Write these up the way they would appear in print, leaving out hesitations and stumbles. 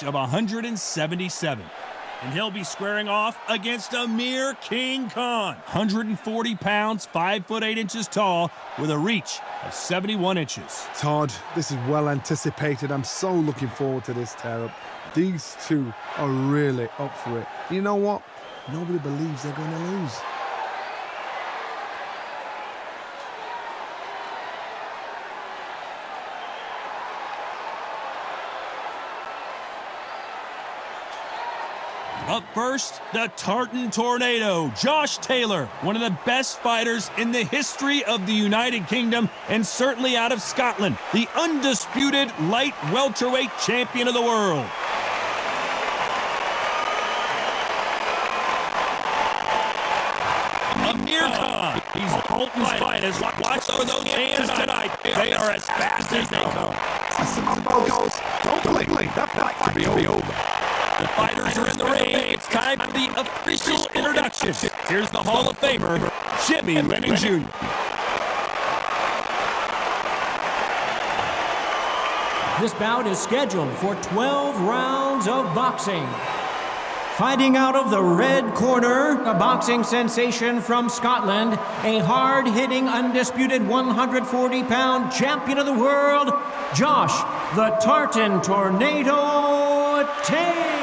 of 177. And he'll be squaring off against Amir Khan, 140 pounds, 5 foot 8 inches tall, with a reach of 71 inches. Todd, this is well anticipated. I'm so looking forward to this tear-up. These two are really up for it. You know what? Nobody believes they're going to lose. Up first, the Tartan Tornado, Josh Taylor, one of the best fighters in the history of the United Kingdom and certainly out of Scotland, the undisputed light welterweight champion of the world. Amir Khan, he's Bolton's finest. Watch for those hands tonight. They are as fast as they come. Don't believe that fight could be over. The fighters are in the ring. It's time for the official introduction. Here's the Hall of Famer, Jimmy Lennon Jr. This bout is scheduled for 12 rounds of boxing. Fighting out of the red corner, a boxing sensation from Scotland, a hard-hitting, undisputed 140-pound champion of the world, Josh the Tartan Tornado Taylor.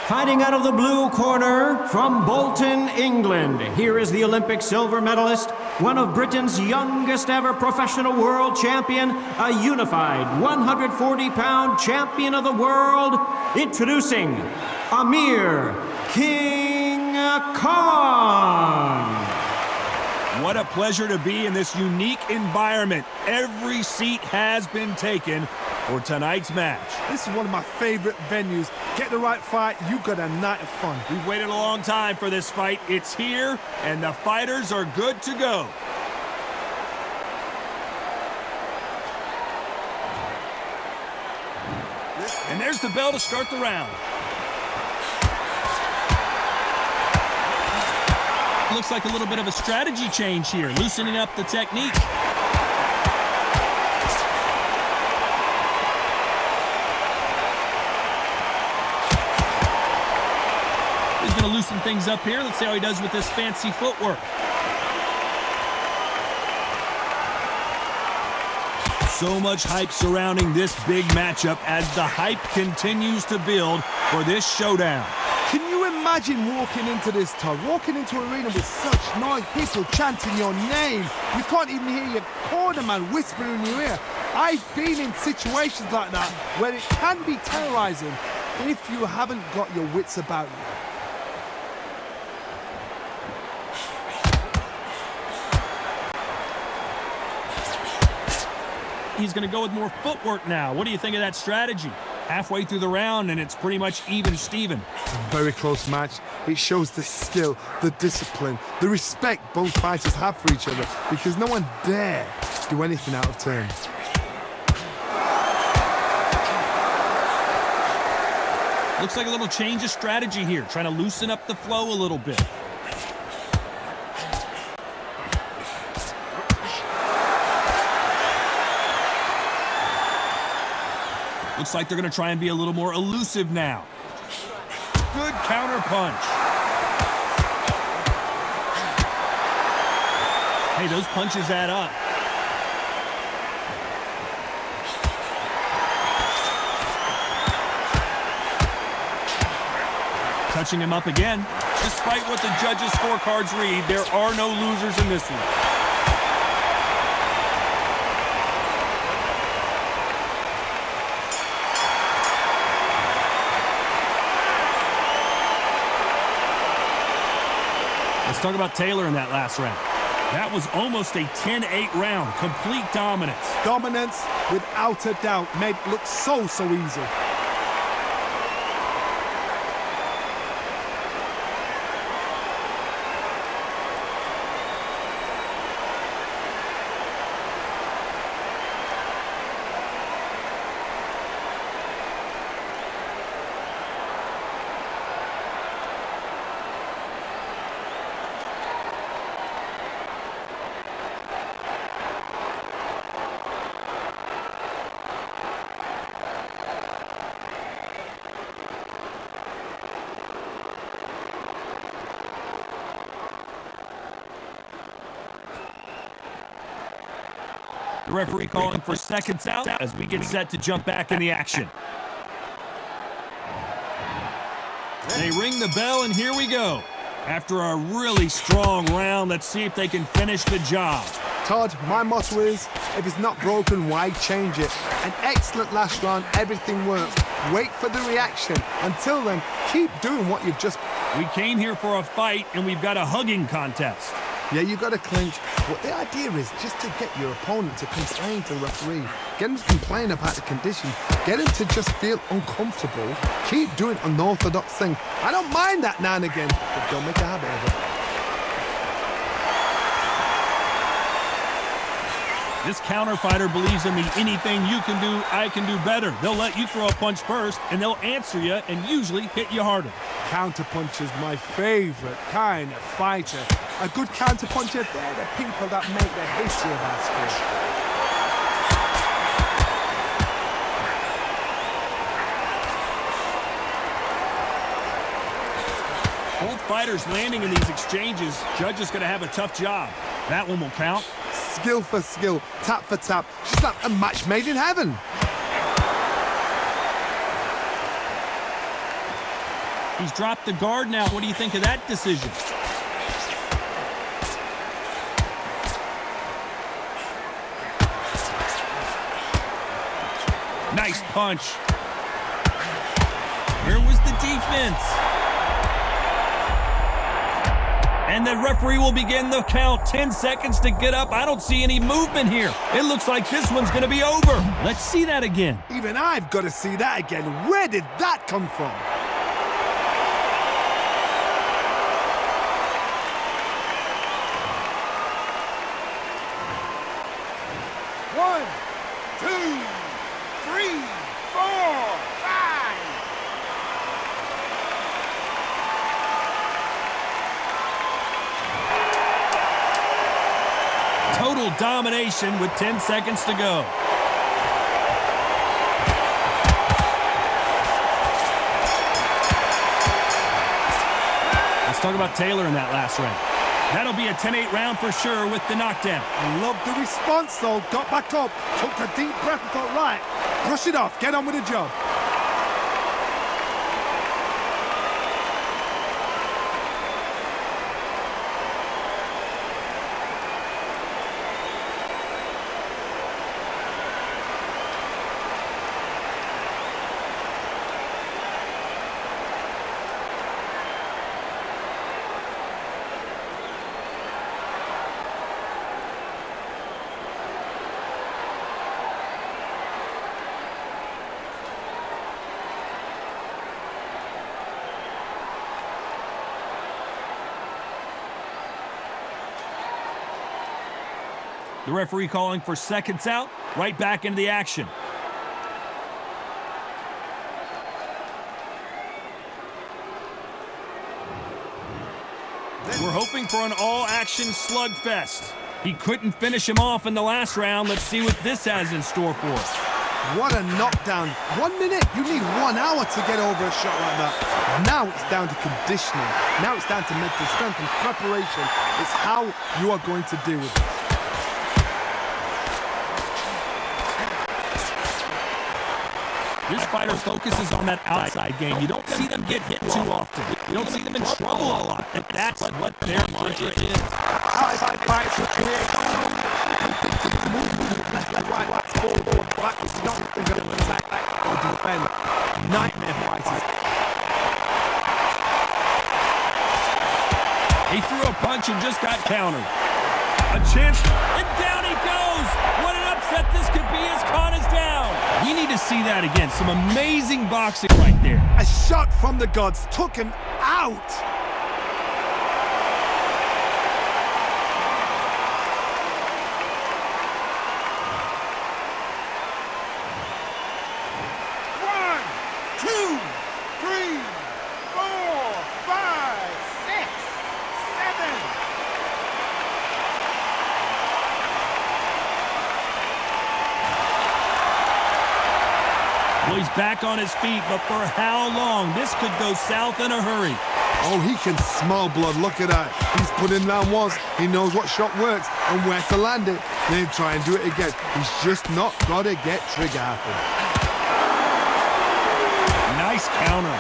Fighting out of the blue corner from Bolton, England, here is the Olympic silver medalist, one of Britain's youngest ever professional world champion, a unified 140-pound champion of the world, introducing Amir Khan. What a pleasure to be in this unique environment. Every seat has been taken for tonight's match. This is one of my favorite venues. Get the right fight, you got a night of fun. We've waited a long time for this fight. It's here, and the fighters are good to go. And there's the bell to start the round. Looks like a little bit of a strategy change here, loosening up the technique. He's going to loosen things up here. Let's see how he does with this fancy footwork. So much hype surrounding this big matchup as the hype continues to build for this showdown. Can you imagine walking into this, Todd? Walking into an arena with such noise, people chanting your name. You can't even hear your corner man whispering in your ear. I've been in situations like that where it can be terrorizing if you haven't got your wits about you. He's going to go with more footwork now. What do you think of that strategy? Halfway through the round, and it's pretty much even-steven. Very close match. It shows the skill, the discipline, the respect both fighters have for each other, because no one dare do anything out of turn. Looks like a little change of strategy here, trying to loosen up the flow a little bit. Looks like they're going to try and be a little more elusive now. Good counter punch. Hey, those punches add up. Touching him up again. Despite what the judges' scorecards read, there are no losers in this one. Let's talk about Taylor in that last round. That was almost a 10-8 round. Complete dominance. Dominance, without a doubt, made it look so easy. The referee calling for seconds out as we get set to jump back in the action. They ring the bell, and here we go. After a really strong round, let's see if they can finish the job. Todd, my motto is, if it's not broken, why change it? An excellent last round, everything works. Wait for the reaction. Until then, keep doing what you've just... We came here for a fight, and we've got a hugging contest. Yeah, you got to clinch. But the idea is just to get your opponent to complain to the referee. Get him to complain about the condition. Get him to just feel uncomfortable. Keep doing unorthodox thing. I don't mind that now and again, but don't make a habit of it. This counter fighter believes in the anything you can do, I can do better. They'll let you throw a punch first, and they'll answer you and usually hit you harder. Counterpunch is my favorite kind of fighter. A good counterpuncher, they're the people that make the history of our sport. Both fighters landing in these exchanges. Judge is going to have a tough job. That one will count. Skill for skill, tap for tap. Just like a match made in heaven. He's dropped the guard now. What do you think of that decision? Nice punch. Where was the defense? And the referee will begin the count. 10 seconds to get up. I don't see any movement here. It looks like this one's going to be over. Let's see that again. Even I've got to see that again. Where did that come from? One, two, three, four, five. Total domination with 10 seconds to go. Let's talk about Taylor in that last round. That'll be a 10-8 round for sure with the knockdown. I love the response though. Got back up, took a deep breath and thought, right, brush it off, get on with the job. The referee calling for seconds out, right back into the action. We're hoping for an all-action slugfest. He couldn't finish him off in the last round. Let's see what this has in store for us. What a knockdown. 1 minute, you need 1 hour to get over a shot like that. Now it's down to conditioning. Now it's down to mental strength and preparation. It's how you are going to deal with it. This fighter focuses on that outside game. You don't see them get hit too often. You don't see them in trouble a lot. But that's what their mantra is. Outside fights to create movement. Right, forward, backwards, not going to attack or defend. Nightmare fighters. He threw a punch and just got countered. A chance, and down he goes. What an upset this could be as Khan is down. We need to see that again. Some amazing boxing right there. A shot from the gods took him out. Oh, he's back on his feet, but for how long? This could go south in a hurry. Oh, he can smell blood. Look at that. He's put him down once. He knows what shot works and where to land it. Then try and do it again. He's just not got to get trigger happy. Nice counter.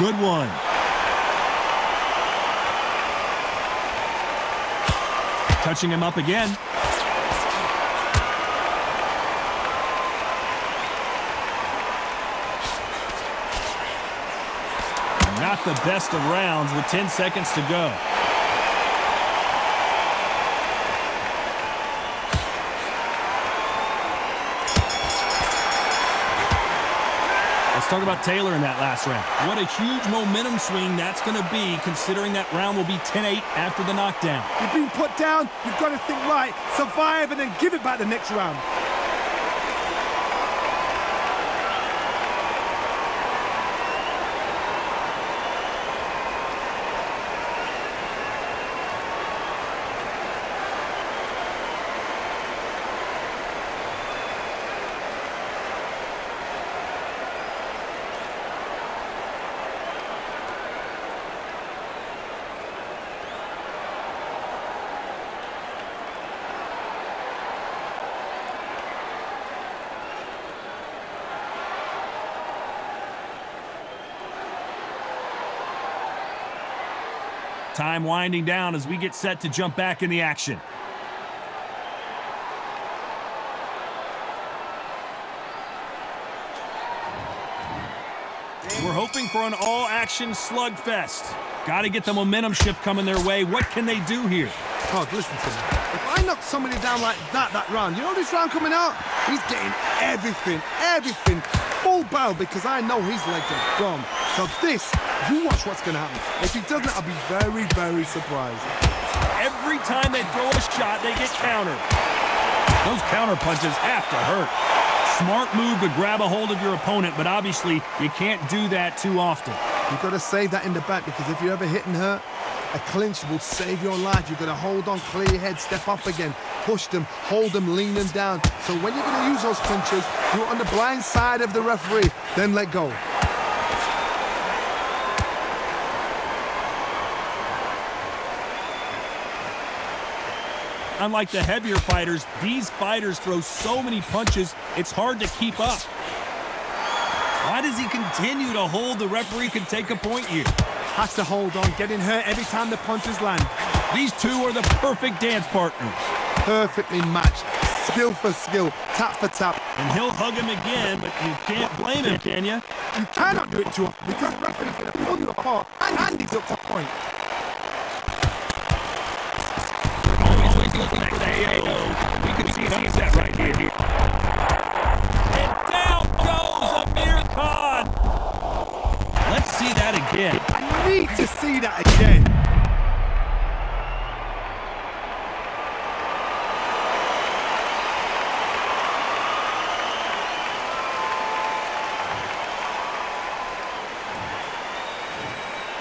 Good one. Touching him up again. Not the best of rounds with 10 seconds to go. Let's talk about Taylor in that last round. What a huge momentum swing that's going to be, considering that round will be 10-8 after the knockdown. You've been put down, you've got to think right, survive, and then give it back the next round. Time winding down as we get set to jump back in the action. We're hoping for an all-action slugfest. Got to get the momentum shift coming their way. What can they do here? God, listen to me. If I knock somebody down like that round, you know this round coming out? He's getting everything, full barrel, because I know his legs are gone. So this, you watch what's going to happen. If he doesn't, I'll be very, very surprised. Every time they throw a shot, they get countered. Those counter punches have to hurt. Smart move to grab a hold of your opponent, but obviously you can't do that too often. You've got to save that in the back, because if you're ever hit and hurt, a clinch will save your life. You've got to hold on, clear your head, step up again, push them, hold them, lean them down. So when you're going to use those clinches, you're on the blind side of the referee, then let go. Unlike the heavier fighters, these fighters throw so many punches, it's hard to keep up. Why does he continue to hold? The referee can take a point here. Has to hold on, getting hurt every time the punches land. These two are the perfect dance partners. Perfectly matched, skill for skill, tap for tap. And he'll hug him again, but you can't blame him, can you? You cannot do it too often, because the referee's going to pull you apart and he's up to point. Always looking at that. We can see an upset right here. And down goes Amir Khan. Let's see that again. I need to see that again.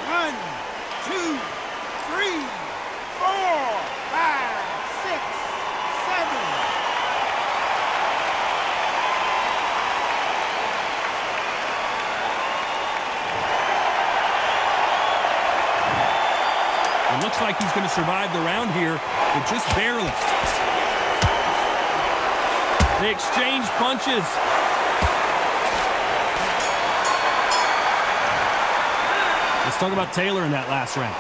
One, two, three, 4, 5, 6, 7. It looks like he's going to survive the round here, but just barely. They exchange punches. Let's talk about Taylor in that last round.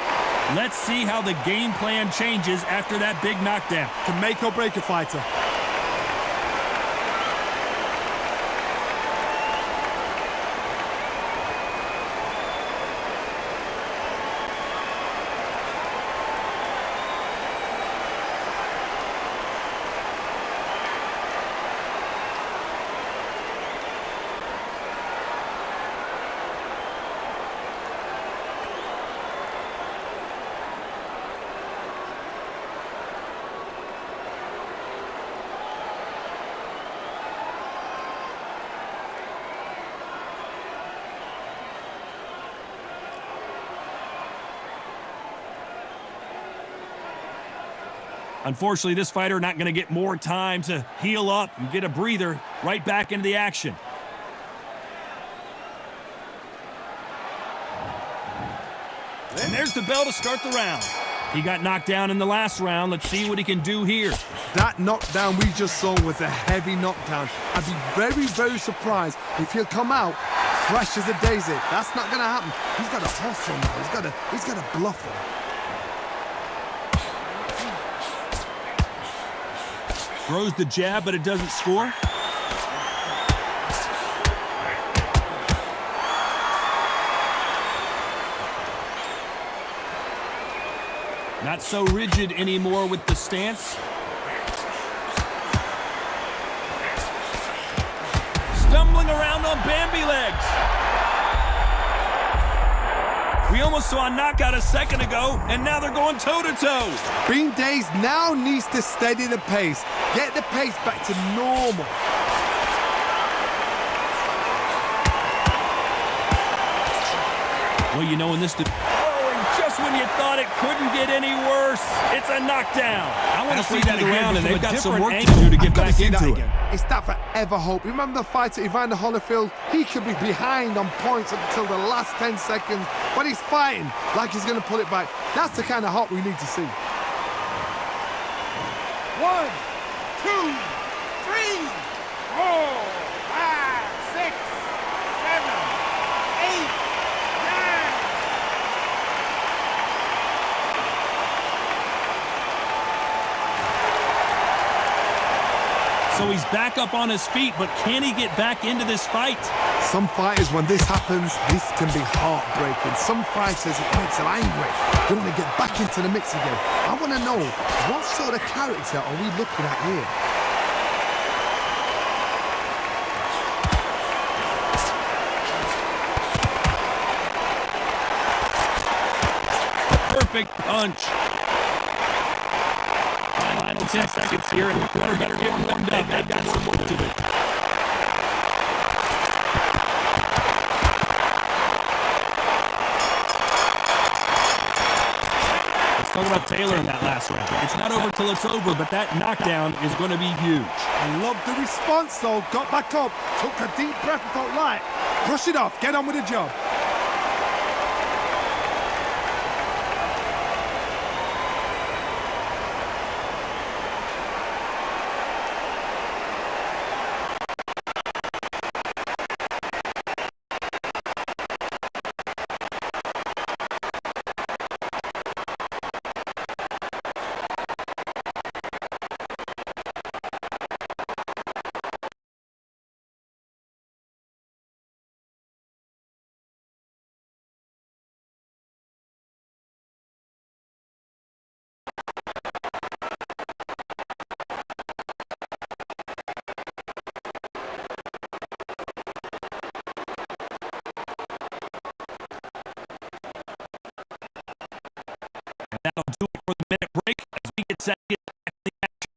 Let's see how the game plan changes after that big knockdown. Can make or break a fighter. Unfortunately, this fighter not going to get more time to heal up and get a breather. Right back into the action. And there's the bell to start the round. He got knocked down in the last round. Let's see what he can do here. That knockdown we just saw was a heavy knockdown. I'd be very, very surprised if he'll come out fresh as a daisy. That's not going to happen. He's got to hustle now. He's got to bluff him. Throws the jab, but it doesn't score. Not so rigid anymore with the stance. Stumbling around on Bambi legs. We almost saw a knockout a second ago, and now they're going toe-to-toe. Bean Days now needs to steady the pace. Get the pace back to normal. Well, you know, in this... Just when you thought it couldn't get any worse, it's a knockdown. I want to see that again, and they've got some work to do to get back into it. It's that forever hope. Remember the fighter Evander Holyfield? He could be behind on points until the last 10 seconds, but he's fighting like he's going to pull it back. That's the kind of hope we need to see. 1, 2, 3, 4, 5, 6, 7, 8, 9. So he's back up on his feet, but can he get back into this fight? Some fighters, when this happens, this can be heartbreaking. Some fighters, it makes them angry. They want to get back into the mix again. I want to know, what sort of character are we looking at here? Perfect punch. Final 10 seconds here, and the corner better get warmed up. They've got some work to do. Let's talk about Taylor in that last round. It's not over till it's over, but that knockdown is going to be huge. I love the response, though. Got back up, took a deep breath and thought, right, brush it off, get on with the job. That'll do it for the minute break as we get set to get back to the action.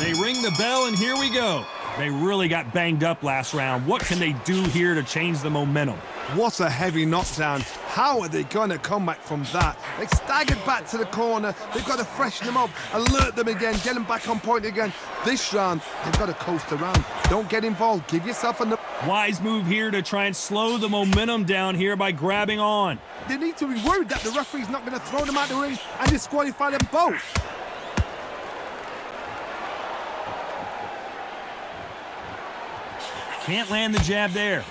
They ring the bell, and here we go. They really got banged up last round. What can they do here to change the momentum? What a heavy knockdown. How are they going to come back from that? They staggered back to the corner. They've got to freshen them up, alert them again, get them back on point again. This round, they've got to coast around. Don't get involved. Give yourself a... Wise move here to try and slow the momentum down here by grabbing on. They need to be worried that the referee's not going to throw them out the ring and disqualify them both. Can't land the jab there.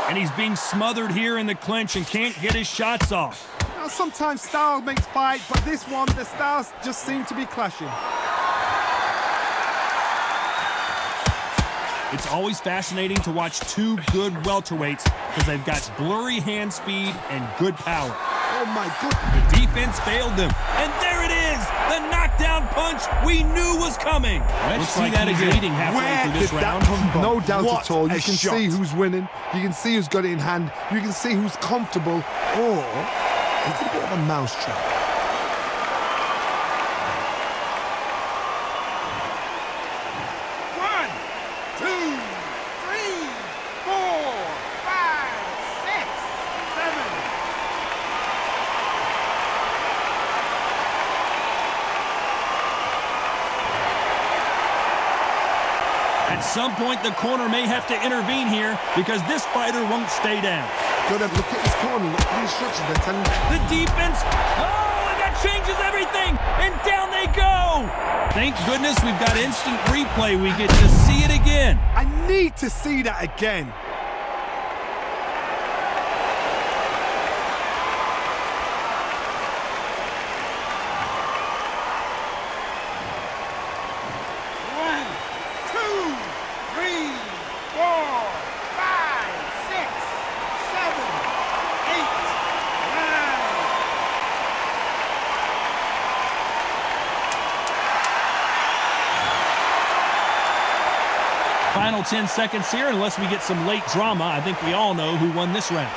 And he's being smothered here in the clinch and can't get his shots off. Now, sometimes style makes fight, but this one, the styles just seem to be clashing. It's always fascinating to watch two good welterweights because they've got blurry hand speed and good power. Oh my goodness. The defense failed them. And there it is! The knockdown punch we knew was coming. Let's see that again. Leading halfway through this round. No doubt at all. You can see who's winning. You can see who's got it in hand. You can see who's comfortable. Or it's a bit of a mousetrap. At some point, the corner may have to intervene here because this fighter won't stay down. Gotta look at his corner, look at the instructions. They're telling The defense. Oh, and that changes everything. And down they go. Thank goodness we've got instant replay. We get to see it again. I need to see that again. Final 10 seconds here, unless we get some late drama. I think we all know who won this round.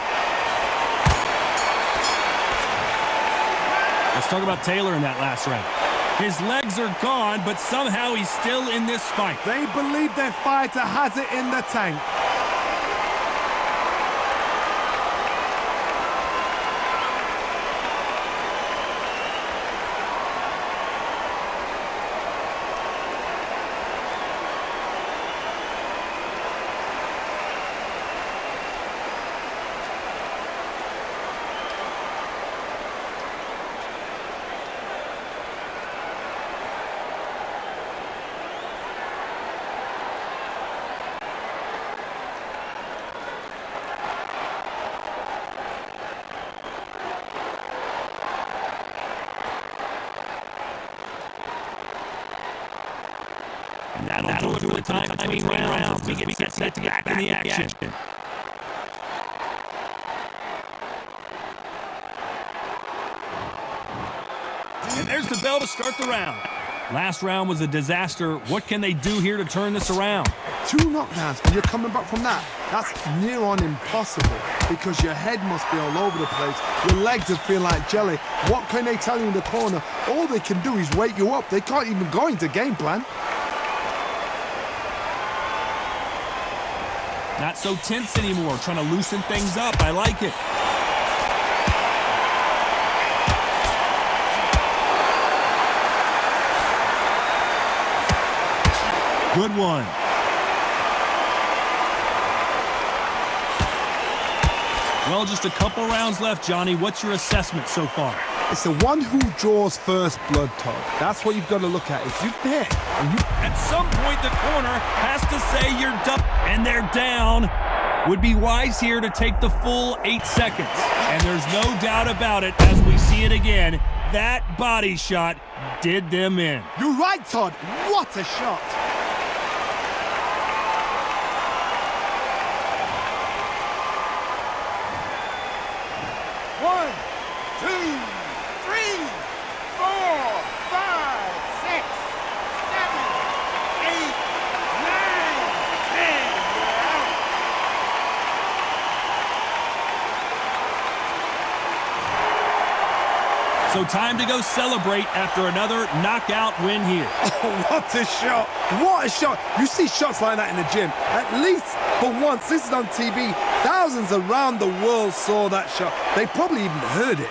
Let's talk about Taylor in that last round. His legs are gone, but somehow he's still in this fight. They believe their fighter has it in the tank. That'll do it for the time between rounds. We get set to get back in the action. And there's the bell to start the round. Last round was a disaster. What can they do here to turn this around? 2 knockdowns and you're coming back from that. That's near on impossible because your head must be all over the place. Your legs will feel like jelly. What can they tell you in the corner? All they can do is wake you up. They can't even go into game plan. Not so tense anymore, trying to loosen things up. I like it. Good one. Well, just a couple rounds left, Johnny. What's your assessment so far? It's the one who draws first blood, Todd. That's what you've got to look at. If you hit and you... At some point, the corner has to say you're done. And they're down. Would be wise here to take the full 8 seconds. And there's no doubt about it as we see it again. That body shot did them in. You're right, Todd. What a shot. One, two, three, four, five, six, seven, eight, nine, 10. You're out. So time to go celebrate after another knockout win here. Oh, what a shot. What a shot. You see shots like that in the gym. At least for once, this is on TV. Thousands around the world saw that shot. They probably even heard it.